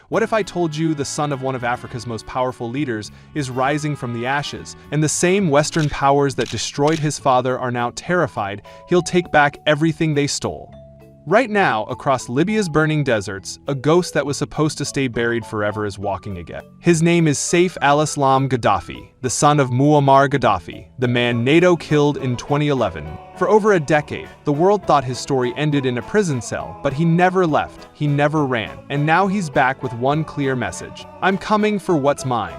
What if I told you the son of one of Africa's most powerful leaders is rising from the ashes, and the same Western powers that destroyed his father are now terrified he'll take back everything they stole? Right now, across Libya's burning deserts, a ghost that was supposed to stay buried forever is walking again. His name is Saif al-Islam Gaddafi, the son of Muammar Gaddafi, the man NATO killed in 2011. For over a decade, the world thought his story ended in a prison cell, but he never left, he never ran, and now he's back with one clear message: I'm coming for what's mine.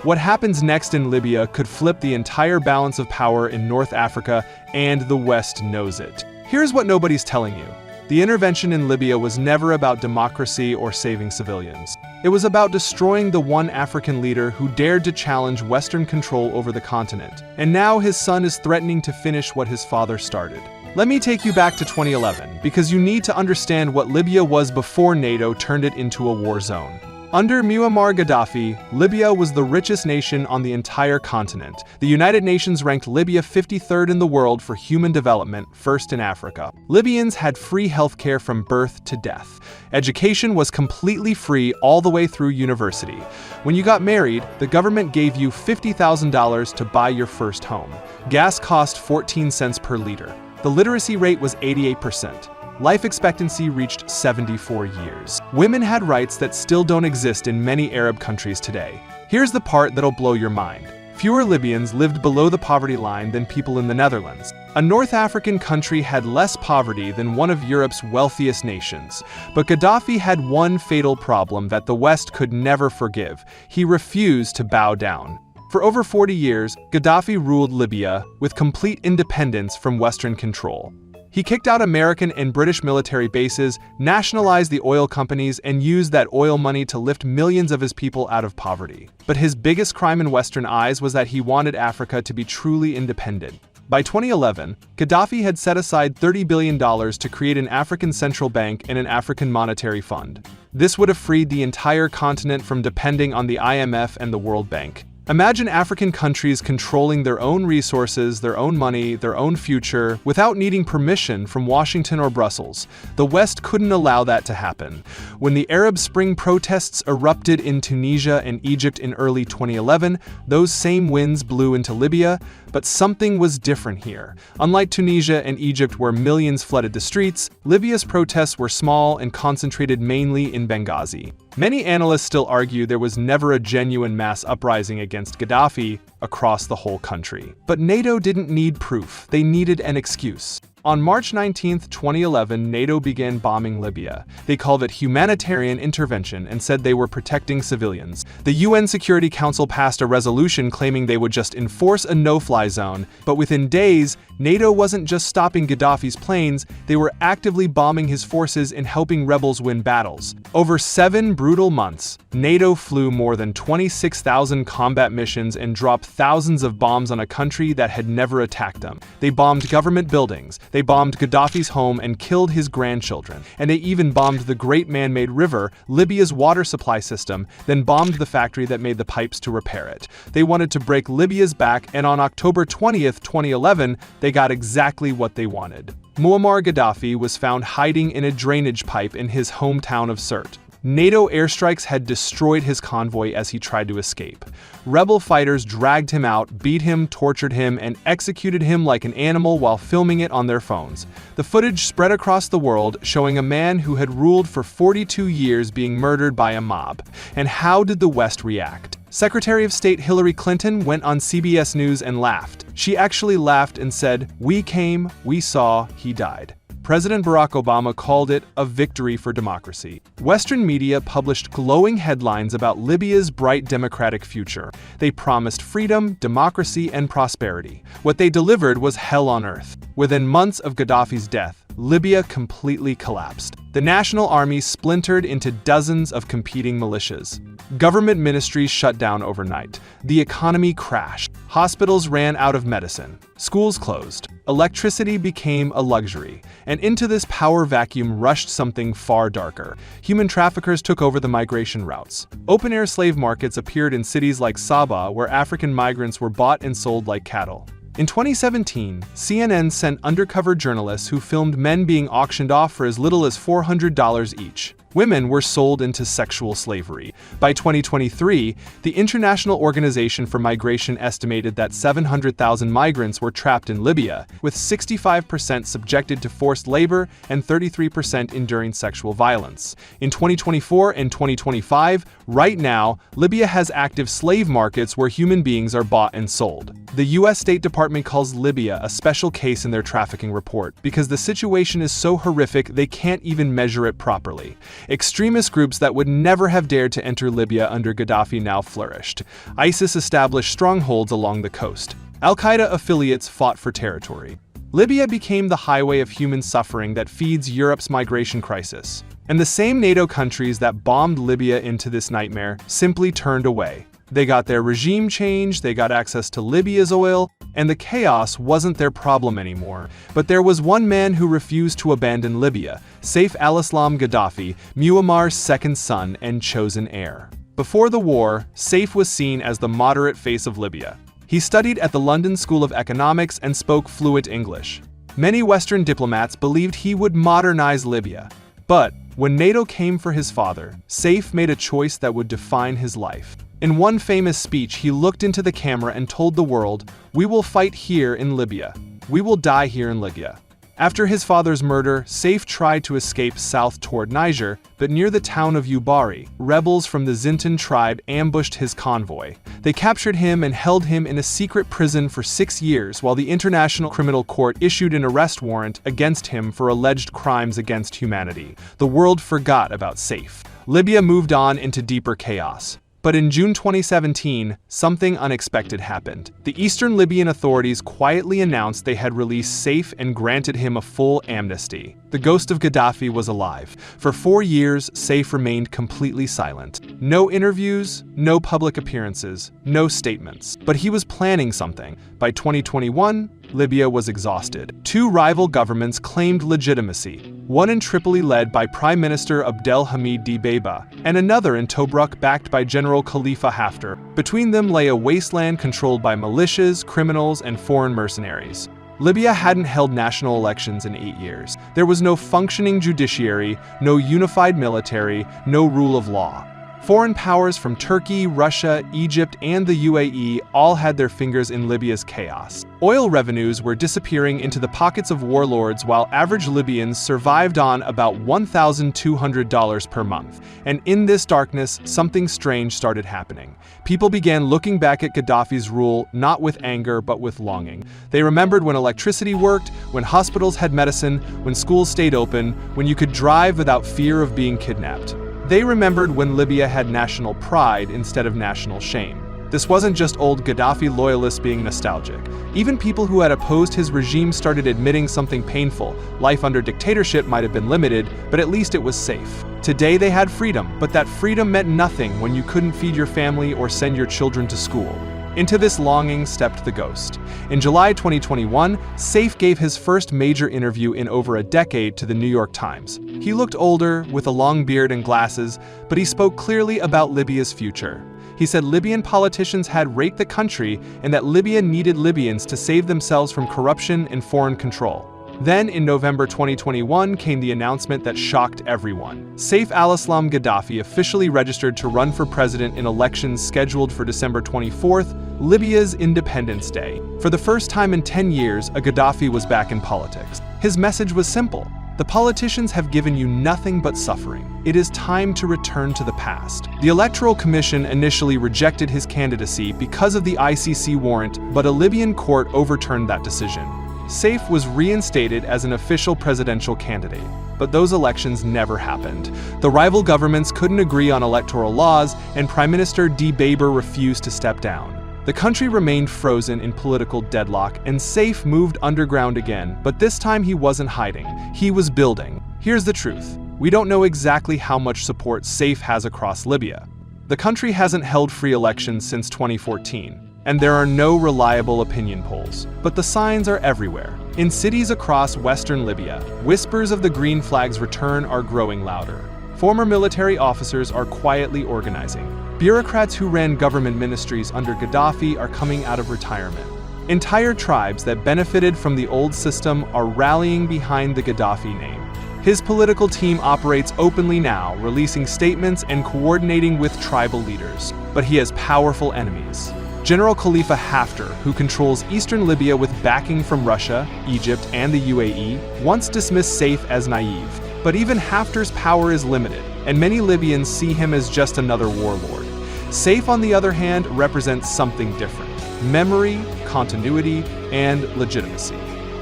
What happens next in Libya could flip the entire balance of power in North Africa, and the West knows it. Here's what nobody's telling you. The intervention in Libya was never about democracy or saving civilians. It was about destroying the one African leader who dared to challenge Western control over the continent. And now his son is threatening to finish what his father started. Let me take you back to 2011, because you need to understand what Libya was before NATO turned it into a war zone. Under Muammar Gaddafi, Libya was the richest nation on the entire continent. The United Nations ranked Libya 53rd in the world for human development, first in Africa. Libyans had free healthcare from birth to death. Education was completely free all the way through university. When you got married, the government gave you $50,000 to buy your first home. Gas cost 14 cents per liter. The literacy rate was 88%. Life expectancy reached 74 years. Women had rights that still don't exist in many Arab countries today. Here's the part that'll blow your mind. Fewer Libyans lived below the poverty line than people in the Netherlands. A North African country had less poverty than one of Europe's wealthiest nations. But Gaddafi had one fatal problem that the West could never forgive. He refused to bow down. For over 40 years, Gaddafi ruled Libya with complete independence from Western control. He kicked out American and British military bases, nationalized the oil companies, and used that oil money to lift millions of his people out of poverty. But his biggest crime in Western eyes was that he wanted Africa to be truly independent. By 2011, Gaddafi had set aside $30 billion to create an African central bank and an African monetary fund. This would have freed the entire continent from depending on the IMF and the World Bank. Imagine African countries controlling their own resources, their own money, their own future, without needing permission from Washington or Brussels. The West couldn't allow that to happen. When the Arab Spring protests erupted in Tunisia and Egypt in early 2011, those same winds blew into Libya, but something was different here. Unlike Tunisia and Egypt, where millions flooded the streets, Libya's protests were small and concentrated mainly in Benghazi. Many analysts still argue there was never a genuine mass uprising against Gaddafi across the whole country. But NATO didn't need proof, they needed an excuse. On March 19, 2011, NATO began bombing Libya. They called it humanitarian intervention and said they were protecting civilians. The UN Security Council passed a resolution claiming they would just enforce a no-fly zone, but within days, NATO wasn't just stopping Gaddafi's planes, they were actively bombing his forces and helping rebels win battles. Over 7 brutal months, NATO flew more than 26,000 combat missions and dropped thousands of bombs on a country that had never attacked them. They bombed government buildings, they bombed Gaddafi's home and killed his grandchildren, and they even bombed the great man-made river, Libya's water supply system, then bombed the factory that made the pipes to repair it. They wanted to break Libya's back, and on October 20th, 2011, they got exactly what they wanted. Muammar Gaddafi was found hiding in a drainage pipe in his hometown of Sirte. NATO airstrikes had destroyed his convoy as he tried to escape. Rebel fighters dragged him out, beat him, tortured him, and executed him like an animal while filming it on their phones. The footage spread across the world, showing a man who had ruled for 42 years being murdered by a mob. And how did the West react? Secretary of State Hillary Clinton went on CBS News and laughed. She actually laughed and said, "We came, we saw, he died." President Barack Obama called it a victory for democracy. Western media published glowing headlines about Libya's bright democratic future. They promised freedom, democracy, and prosperity. What they delivered was hell on earth. Within months of Gaddafi's death, Libya completely collapsed. The national army splintered into dozens of competing militias. Government ministries shut down overnight. The economy crashed. Hospitals ran out of medicine. Schools closed. Electricity became a luxury. And into this power vacuum rushed something far darker. Human traffickers took over the migration routes. Open-air slave markets appeared in cities like Sabah, where African migrants were bought and sold like cattle. In 2017, CNN sent undercover journalists who filmed men being auctioned off for as little as $400 each. Women were sold into sexual slavery. By 2023, the International Organization for Migration estimated that 700,000 migrants were trapped in Libya, with 65% subjected to forced labor and 33% enduring sexual violence. In 2024 and 2025, right now, Libya has active slave markets where human beings are bought and sold. The U.S. State Department calls Libya a special case in their trafficking report because the situation is so horrific they can't even measure it properly. Extremist groups that would never have dared to enter Libya under Gaddafi now flourished. ISIS established strongholds along the coast. Al-Qaeda affiliates fought for territory. Libya became the highway of human suffering that feeds Europe's migration crisis. And the same NATO countries that bombed Libya into this nightmare simply turned away. They got their regime change, they got access to Libya's oil, and the chaos wasn't their problem anymore. But there was one man who refused to abandon Libya, Saif al-Islam Gaddafi, Muammar's second son and chosen heir. Before the war, Saif was seen as the moderate face of Libya. He studied at the London School of Economics and spoke fluent English. Many Western diplomats believed he would modernize Libya. But when NATO came for his father, Saif made a choice that would define his life. In one famous speech, he looked into the camera and told the world, "We will fight here in Libya. We will die here in Libya." After his father's murder, Saif tried to escape south toward Niger, but near the town of Ubari, rebels from the Zintan tribe ambushed his convoy. They captured him and held him in a secret prison for 6 years while the International Criminal Court issued an arrest warrant against him for alleged crimes against humanity. The world forgot about Saif. Libya moved on into deeper chaos. But in June 2017, something unexpected happened. The Eastern Libyan authorities quietly announced they had released Saif and granted him a full amnesty. The ghost of Gaddafi was alive. For 4 years, Saif remained completely silent. No interviews, no public appearances, no statements. But he was planning something. By 2021, Libya was exhausted. 2 rival governments claimed legitimacy, one in Tripoli led by Prime Minister Abdelhamid Dibeiba, and another in Tobruk backed by General Khalifa Haftar. Between them lay a wasteland controlled by militias, criminals, and foreign mercenaries. Libya hadn't held national elections in 8 years. There was no functioning judiciary, no unified military, no rule of law. Foreign powers from Turkey, Russia, Egypt, and the UAE all had their fingers in Libya's chaos. Oil revenues were disappearing into the pockets of warlords while average Libyans survived on about $1,200 per month. And in this darkness, something strange started happening. People began looking back at Gaddafi's rule not with anger but with longing. They remembered when electricity worked, when hospitals had medicine, when schools stayed open, when you could drive without fear of being kidnapped. They remembered when Libya had national pride instead of national shame. This wasn't just old Gaddafi loyalists being nostalgic. Even people who had opposed his regime started admitting something painful. Life under dictatorship might have been limited, but at least it was safe. Today they had freedom, but that freedom meant nothing when you couldn't feed your family or send your children to school. Into this longing stepped the ghost. In July 2021, Saif gave his first major interview in over a decade to the New York Times. He looked older, with a long beard and glasses, but he spoke clearly about Libya's future. He said Libyan politicians had raped the country and that Libya needed Libyans to save themselves from corruption and foreign control. Then, in November 2021, came the announcement that shocked everyone. Saif al-Islam Gaddafi officially registered to run for president in elections scheduled for December 24th, Libya's Independence Day. For the first time in 10 years, a Gaddafi was back in politics. His message was simple. The politicians have given you nothing but suffering. It is time to return to the past. The Electoral Commission initially rejected his candidacy because of the ICC warrant, but a Libyan court overturned that decision. Saif was reinstated as an official presidential candidate, but those elections never happened. The rival governments couldn't agree on electoral laws, and Prime Minister Dibeiba refused to step down. The country remained frozen in political deadlock, and Saif moved underground again, but this time he wasn't hiding. He was building. Here's the truth. We don't know exactly how much support Saif has across Libya. The country hasn't held free elections since 2014. And there are no reliable opinion polls. But the signs are everywhere. In cities across western Libya, whispers of the green flag's return are growing louder. Former military officers are quietly organizing. Bureaucrats who ran government ministries under Gaddafi are coming out of retirement. Entire tribes that benefited from the old system are rallying behind the Gaddafi name. His political team operates openly now, releasing statements and coordinating with tribal leaders. But he has powerful enemies. General Khalifa Haftar, who controls eastern Libya with backing from Russia, Egypt, and the UAE, once dismissed Saif as naive. But even Haftar's power is limited, and many Libyans see him as just another warlord. Saif, on the other hand, represents something different: memory, continuity, and legitimacy.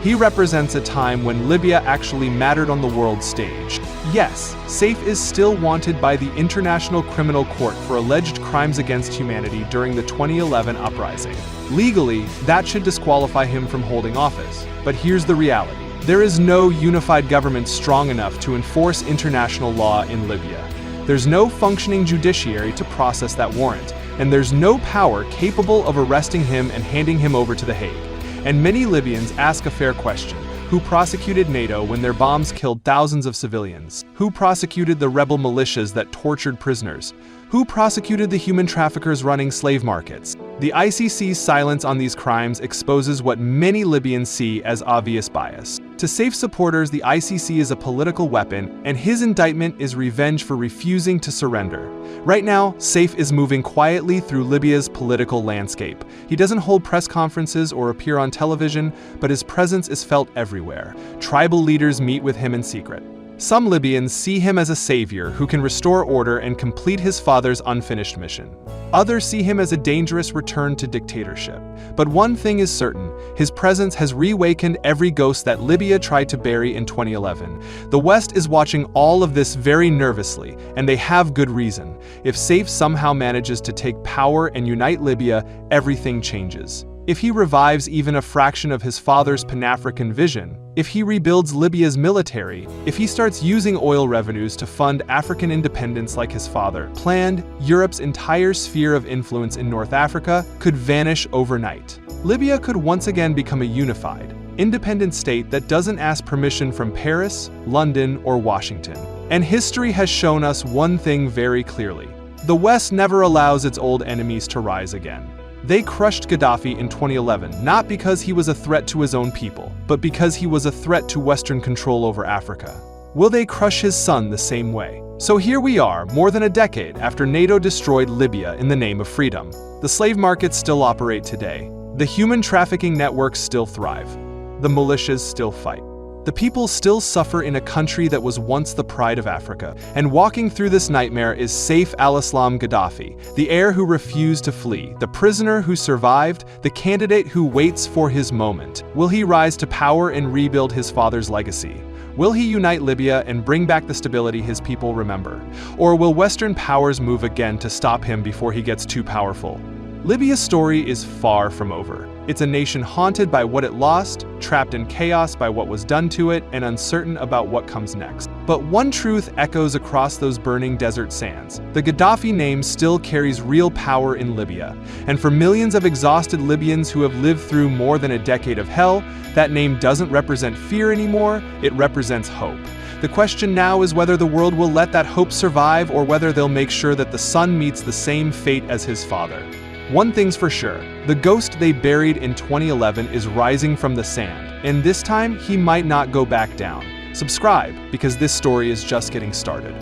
He represents a time when Libya actually mattered on the world stage. Yes, Saif is still wanted by the International Criminal Court for alleged crimes against humanity during the 2011 uprising. Legally, that should disqualify him from holding office. But here's the reality. There is no unified government strong enough to enforce international law in Libya. There's no functioning judiciary to process that warrant, and there's no power capable of arresting him and handing him over to The Hague. And many Libyans ask a fair question. Who prosecuted NATO when their bombs killed thousands of civilians? Who prosecuted the rebel militias that tortured prisoners? Who prosecuted the human traffickers running slave markets? The ICC's silence on these crimes exposes what many Libyans see as obvious bias. To Saif supporters, the ICC is a political weapon, and his indictment is revenge for refusing to surrender. Right now, Saif is moving quietly through Libya's political landscape. He doesn't hold press conferences or appear on television, but his presence is felt everywhere. Tribal leaders meet with him in secret. Some Libyans see him as a savior who can restore order and complete his father's unfinished mission. Others see him as a dangerous return to dictatorship. But one thing is certain: his presence has reawakened every ghost that Libya tried to bury in 2011. The West is watching all of this very nervously, and they have good reason. If Saif somehow manages to take power and unite Libya, everything changes. If he revives even a fraction of his father's Pan-African vision, if he rebuilds Libya's military, if he starts using oil revenues to fund African independence like his father planned, Europe's entire sphere of influence in North Africa could vanish overnight. Libya could once again become a unified, independent state that doesn't ask permission from Paris, London, or Washington. And history has shown us one thing very clearly: the West never allows its old enemies to rise again. They crushed Gaddafi in 2011, not because he was a threat to his own people, but because he was a threat to Western control over Africa. Will they crush his son the same way? So here we are, more than a decade after NATO destroyed Libya in the name of freedom. The slave markets still operate today. The human trafficking networks still thrive. The militias still fight. The people still suffer in a country that was once the pride of Africa. And walking through this nightmare is Saif al-Islam Gaddafi, the heir who refused to flee, the prisoner who survived, the candidate who waits for his moment. Will he rise to power and rebuild his father's legacy? Will he unite Libya and bring back the stability his people remember? Or will Western powers move again to stop him before he gets too powerful? Libya's story is far from over. It's a nation haunted by what it lost, trapped in chaos by what was done to it, and uncertain about what comes next. But one truth echoes across those burning desert sands. The Gaddafi name still carries real power in Libya. And for millions of exhausted Libyans who have lived through more than a decade of hell, that name doesn't represent fear anymore, it represents hope. The question now is whether the world will let that hope survive, or whether they'll make sure that the son meets the same fate as his father. One thing's for sure, the ghost they buried in 2011 is rising from the sand, and this time he might not go back down. Subscribe, because this story is just getting started.